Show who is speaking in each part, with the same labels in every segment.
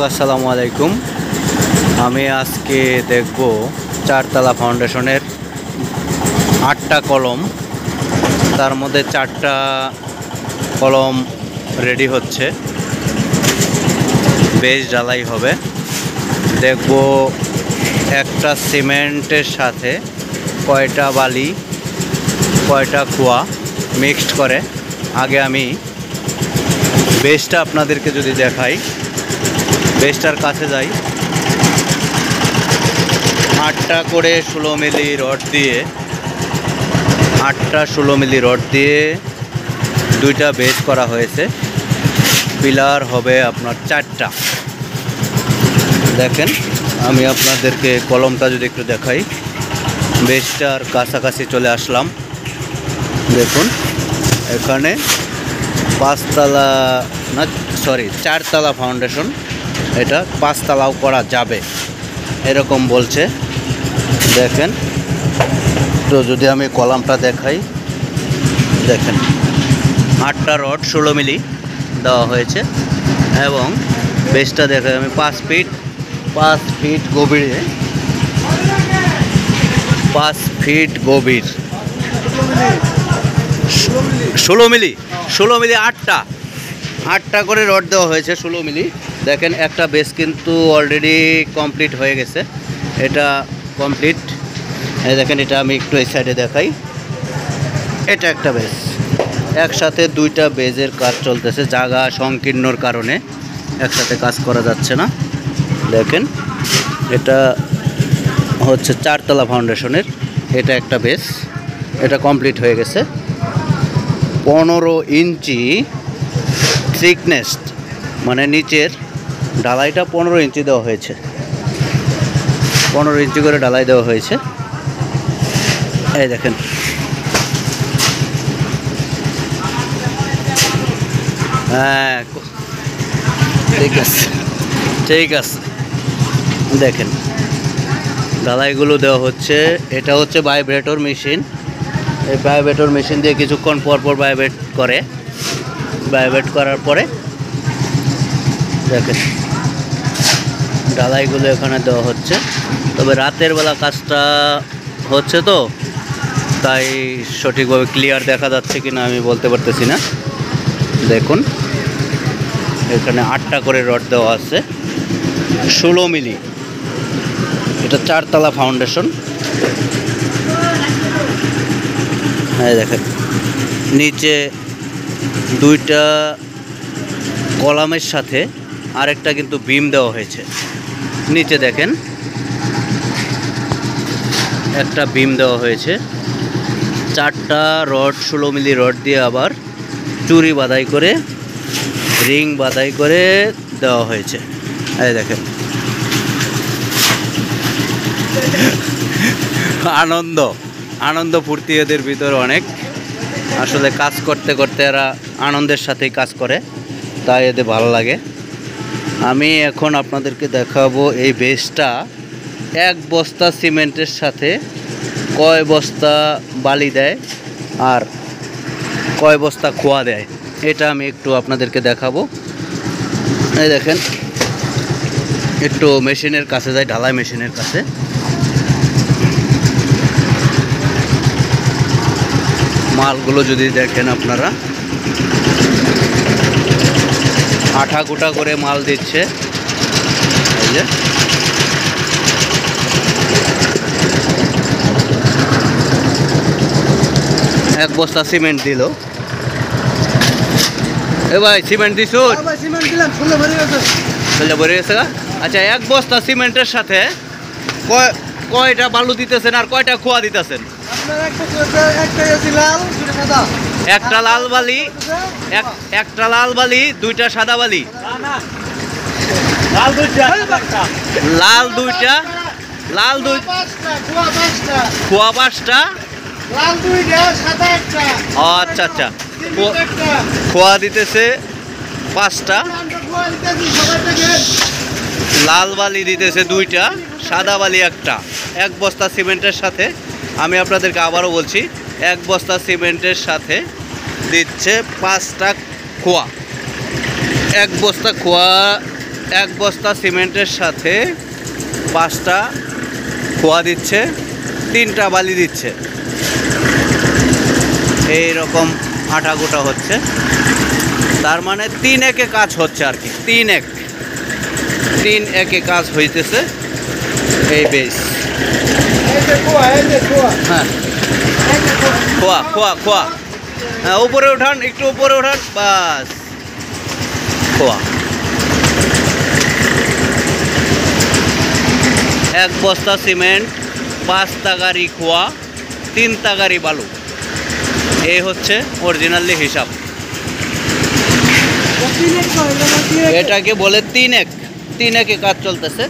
Speaker 1: আসসালামু আলাইকুম। আমি আজকে দেখব চারতলা ফাউন্ডেশনের 8টা কলম, তার মধ্যে 4টা কলম রেডি হচ্ছে, বেস ঢালাই হবে। দেখব একটা সিমেন্টের সাথে কয়টা বালি কয়টা খোয়া মিক্সড করে। আগে আমি বেসটা আপনাদেরকে যদি দেখাই, বেসটার কাছে যাই। 8টা করে 16 মিলি রড দিয়ে 8টা 16 মিলি রড দিয়ে 2টা বেস করা হয়েছে। পিলার হবে আপনার 4টা। দেখেন, আমি আপনাদেরকে কলমটা যদি একটু দেখাই, বেসটার কাছাকাছি চলে আসলাম। দেখুন, এখানে 5তলা না, সরি 4তলা ফাউন্ডেশন, এটা 5তলাও করা যাবে এরকম বলছে। দেখেন তো, যদি আমি কলামটা দেখাই, দেখেন 8টা রড 16 মিলি দেওয়া হয়েছে এবং বেসটা দেখে আমি 5 ফিট গভীরে 5 ফিট গভীর 16 মিলি 8টা করে রড দেওয়া হয়েছে 16 মিলি। দেখেন, একটা বেস কিন্তু অলরেডি কমপ্লিট হয়ে গেছে, এটা কমপ্লিট। এই দেখেন, এটা আমি একটু এই সাইডে দেখাই, এটা একটা বেস। একসাথে 2টা বেজের কাজ চলতেছে, জায়গা সংকীর্ণর কারণে একসাথে কাজ করা যাচ্ছে না। দেখেন, এটা হচ্ছে 4তলা ফাউন্ডেশনের, এটা একটা বেস, এটা কমপ্লিট হয়ে গেছে। 15 ইঞ্চি থিকনেস, মানে নিচের ঢালাইটা 15 ইঞ্চি দেওয়া হয়েছে, 15 ইঞ্চি করে ঢালাই দেওয়া হয়েছে। এই দেখেন, হ্যাঁ ঠিক আছে। দেখেন, ঢালাইগুলো দেওয়া হচ্ছে। এটা হচ্ছে ভাইব্রেটর মেশিন। এই ভাইব্রেটর মেশিন দিয়ে কিছুক্ষণ পর পর ভাইব্রেট করে। ভাইব্রেট করার পরে দেখেন ঢালাইগুলো এখানে দেওয়া হচ্ছে। তবে রাতের বেলা কাজটা হচ্ছে তো, তাই সঠিকভাবে ক্লিয়ার দেখা যাচ্ছে কিনা আমি বলতে পারতেছি না। দেখুন, এখানে 8টা করে রড দেওয়া আছে 16 মিলি। এটা 4তলা ফাউন্ডেশন। হ্যাঁ, দেখেন নিচে 2টা কলামের সাথে আরেকটা কিন্তু বিম দেওয়া হয়েছে। নিচে দেখেন একটা বিম দেওয়া হয়েছে। 4টা রড 16 মিলি রড দিয়ে আবার চুরি বাঁধাই করে, রিং বাঁধাই করে দেওয়া হয়েছে। এই দেখেন, আনন্দ ফুর্তি এদের ভিতর অনেক। আসলে কাজ করতে করতে এরা আনন্দের সাথেই কাজ করে, তাই এদের ভালো লাগে। আমি এখন আপনাদেরকে দেখাবো এই বেসটা 1 বস্তা সিমেন্টের সাথে কয় বস্তা বালি দেয় আর কয় বস্তা খোয়া দেয়, এটা আমি একটু আপনাদেরকে দেখাবো। এই দেখেন, একটু মেশিনের কাছে যাই, ঢালাই মেশিনের কাছে। মালগুলো যদি দেখেন আপনারা, আঠা কুটা করে মাল দিচ্ছে। এই যে এক বস্তা সিমেন্ট দিল। এ ভাই, সিমেন্ট দিছো? ভরে গেছে। আচ্ছা, 1 বস্তা সিমেন্টের সাথে কয়টা বালু দিতেছেন আর কয়টা খোয়া দিতেছেন? একটা লাল বালি, একটা লাল বালি, 2টা সাদা বালি। লাল 2টা, খোয়া 5টা। আচ্ছা আচ্ছা, খোয়া দিতেছে 5টা, লাল বালি দিতেছে 2টা, সাদা বালি 1টা। 1 বস্তা সিমেন্টের সাথে, আমি আপনাদেরকে আবারও বলছি, 1 বস্তা সিমেন্টের সাথে দিচ্ছে 5টা খোয়া। 1 বস্তা খোয়া এক বস্তা সিমেন্টের সাথে 5টা খোয়া দিচ্ছে, 3টা বালি দিচ্ছে। এই রকম আটা গোটা হচ্ছে, তার মানে 3 একে কাজ হচ্ছে আর কি। 3 একে কাজ হইতেছে এই বেস। হ্যাঁ, খোয়া হ্যাঁ, উপরে উঠান, একটু উপরে উঠান, বাস। খোয়া 1 বস্তা সিমেন্ট, 5 তাগারি খোয়া, 3 তাগারি বালু। এই হচ্ছে অরিজিনালি হিসাব। এটাকে বলে 3 একে কাজ চলতেছে।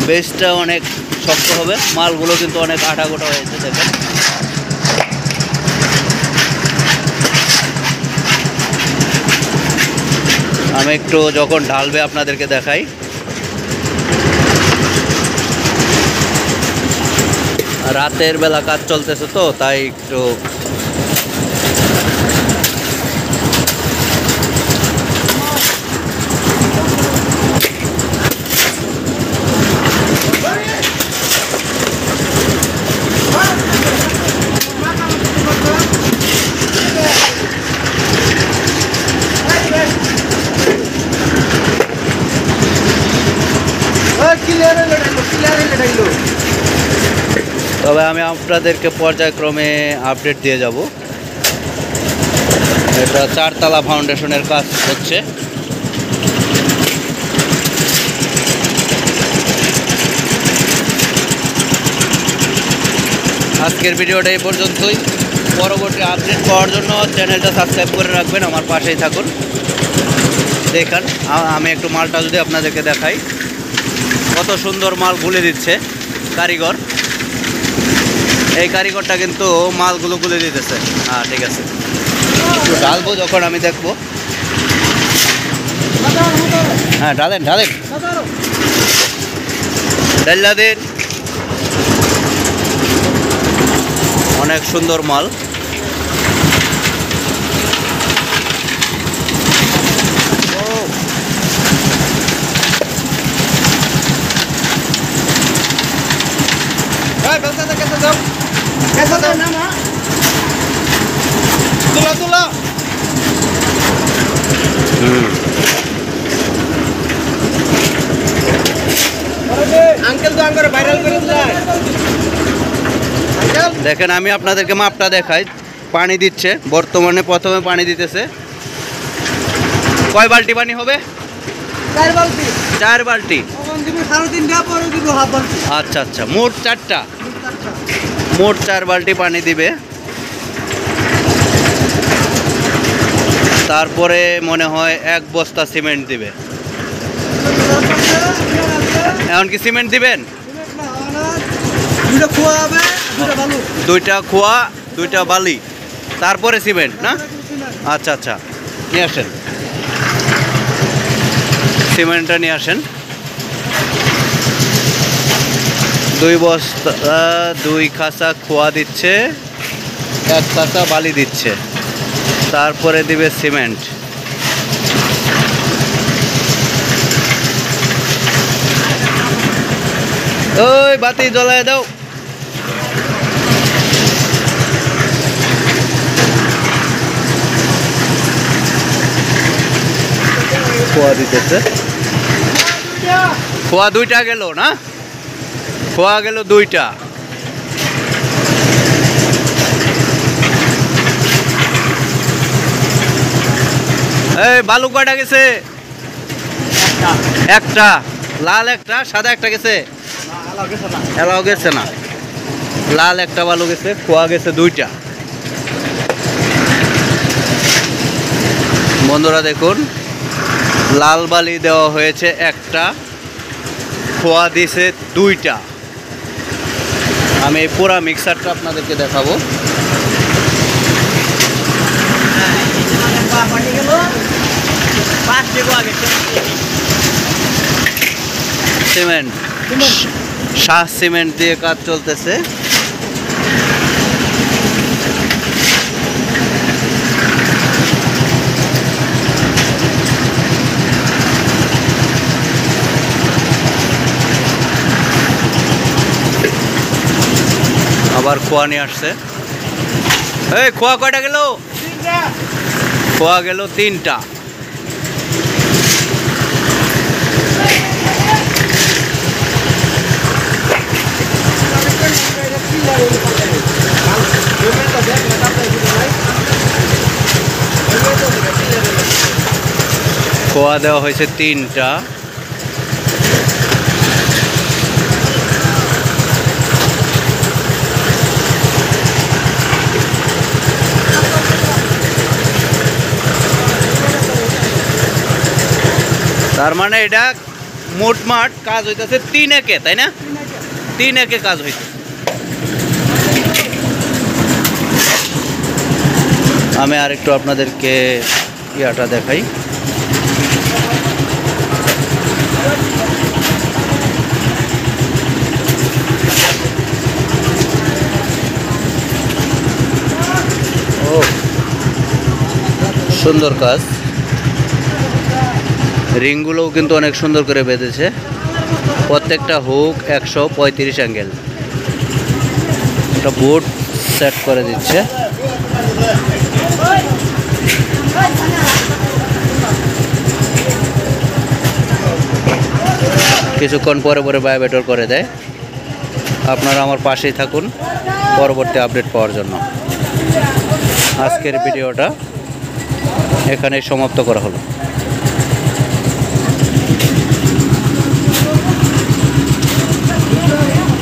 Speaker 1: বেসটা অনেক শক্ত হবে, মালগুলো কিন্তু অনেক আটা গোটা হয়েছে দেখেন। আমি একটু যখন ঢালবে আপনাদেরকে দেখাই। রাতের বেলা কাজ চলতেছে তো তাই একটু তবে আমি আপনাদেরকে পর্যায়ক্রমে আপডেট দিয়ে যাব। এটা 4 তলা ফাউন্ডেশনের কাজ হচ্ছে। আজকের ভিডিওটা এই পর্যন্তই। পরবর্তী আপডেট পাওয়ার জন্য চ্যানেলটা সাবস্ক্রাইব করে রাখবেন, আমার পাশেই থাকুন। দেখান, আমি একটু মালটা যদি আপনাদেরকে দেখাই, কত সুন্দর মাল গুলে দিচ্ছে কারিগর। এই কারিগরটা কিন্তু মালগুলো গুলে দিতেছে। হ্যাঁ, ঠিক আছে, একটু ঢালবো যখন আমি দেখবো। হ্যাঁ, ঢালেন ডাল্লা দিন। অনেক সুন্দর মাল। দেখেন, আমি আপনাদেরকে মাপটা দেখাই। পানি দিচ্ছে বর্তমানে, প্রথমে পানি দিতেছে। কয় বালতি পানি হবে? 4 বালতি। আচ্ছা, মোট 4টা, মোট 4 বালতি পানি দিবে। তারপরে মনে হয় 1 বস্তা সিমেন্ট দিবে। এখন কি সিমেন্ট দিবেন? 2টা খোয়া, 2টা বালি, তারপরে সিমেন্ট না? আচ্ছা, নিয়ে আসেন সিমেন্টটা, নিয়ে আসেন। 2 বস্তা, 2 খাসা খোয়া দিচ্ছে, 1 খাসা বালি দিচ্ছে, তারপরে দিবে সিমেন্ট। ওই বাতি জ্বলায় দাও। খোয়া দিতেছে। খোয়া 2টা গেল না? খোয়া গেল 2টা। এই বালু কয়টা গেছে? একটা। লাল একটা, সাদা একটা গেছে? এলাও গেছে না। লাল একটা বালু গেছে, খোয়া গেছে 2টা। বন্ধুরা দেখুন, লাল বালি দেওয়া হয়েছে 1টা, খোয়া দিছে 2টা। আমি এই পুরা মিক্সারটা আপনাদেরকে দেখাবো। সিমেন্ট, শাহ সিমেন্ট দিয়ে কাজ চলতেছে। আবার খোয়া নিয়ে আসছে। এই খোয়া কয়টা গেল? খোয়া গেল 3টা। খোয়া দেওয়া হয়েছে 3টা। তার মানে এটা মোটমাট কাজ হইতেছে 3 একে, তাই না? 3 একে কাজ হইতেছে। আমি আরেকটু আপনাদেরকে ইয়াটা দেখাই। ও সুন্দর কাজ। রিংগুলোও কিন্তু অনেক সুন্দর করে বেঁধেছে। প্রত্যেকটা হুক 135 অ্যাঙ্গেল। একটা বোর্ড সেট করে দিচ্ছে। কিছুক্ষণ পরে পরে ভাইব্রেটর করে দেয়। আপনারা আমার পাশেই থাকুন পরবর্তী আপডেট পাওয়ার জন্য। আজকের ভিডিওটা এখানেই সমাপ্ত করা হলো।